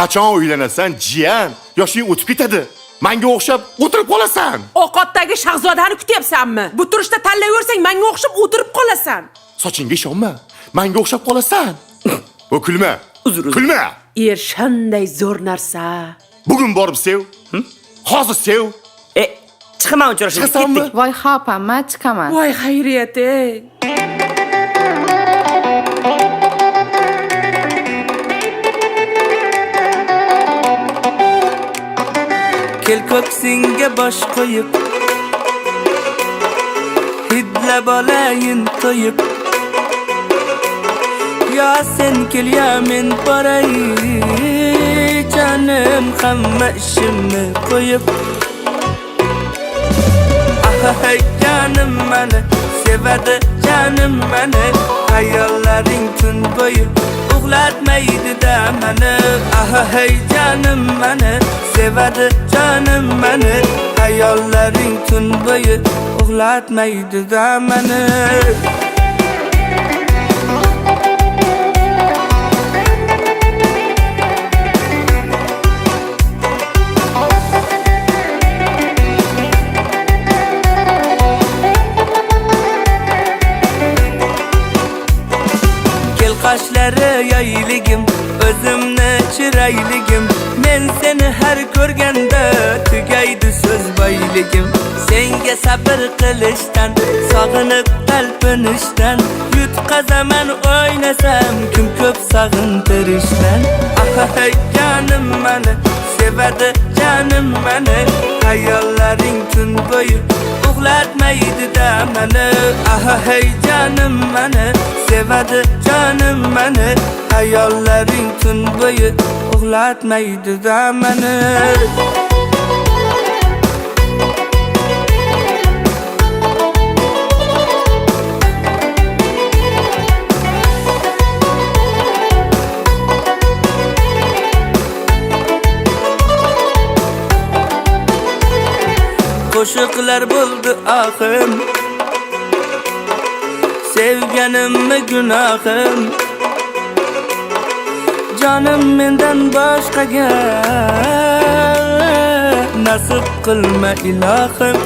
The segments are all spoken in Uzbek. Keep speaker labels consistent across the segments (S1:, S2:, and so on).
S1: Qachon uylanasan, jiyan? Yoshing o'tib ketadi. Menga o'xshab o'tirib qolasan.
S2: Ovqatdagi shahzodani kutyapsanmi? Bu turishda tanlayversang menga o'xshab o'tirib qolasan.
S1: Sochingga ishonma. Menga o'xshab qolasan. Bu kulma. Kulma.
S2: Er shunday zo'r narsa.
S1: Bugun borib sev. Hozir sev.
S3: Chiqaman uchrashib
S1: Chiqasanmi?
S4: Voy xopamma, chiqaman.
S2: Voy xayriyat ey.
S3: Kel ko'ksingga bosh qo'yib, hidlab olayin to'yib. Ya sen kel ya men boray, canım hamma ishimni qo'yib. Hey canım meni sevadi, canım meni hayollaring tun bo'yi uxlatmaydi da meni. Hey canım meni sevadi, canım meni hayollaring tun bo'yi uxlatmaydi da meni. Qoshlari yayligim, o'zimni chirayligim. Men seni har ko'rganda tugaydi so'z boyligim. Senga sabr qilishdan, sog'inib talpinishdan, yutqazaman o'ynasam kim ko'p sog'intirishdan. Hey canım meni sevadi, canım meni hayollaring tun bo'yi uxlatmaydi da meni. Hey canım meni sevadi, canım meni hayollaring tun bo'yi uxlatmaydi da meni. Qo'shiqlar bo'ldi oxim, sevganimmi gunohim. Jonim mendan boshqaga nasib qilma ilohim.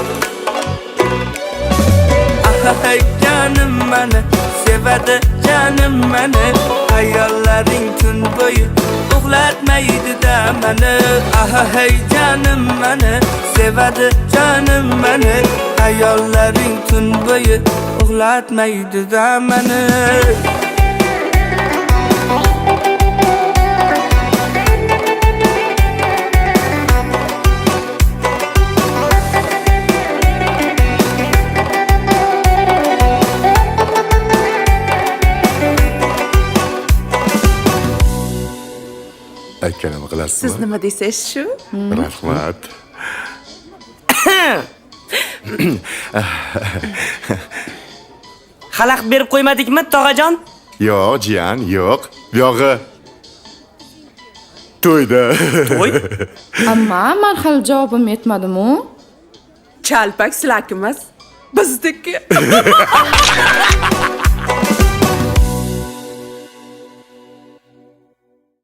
S3: Hey canım meni sevadi, canım meni hayollaring tun bo'yi uxlatmaydi da meni. Hey canım meni sevadi, canım meni hayollaring tun bo'yi uxlatmaydi da meni.
S1: Aytganimni qilasizmi?
S2: Siz nima desangiz shu?
S1: Rahmat.
S3: Xalaq berib qo'ymadikmi, tog'ajon?
S1: Yo'q, jiyan, yo'q. Yog'i to'yda.
S3: To'y?
S4: Amma men hali javobim yetmadimi?
S2: Chalpak silak emas. Bizniki.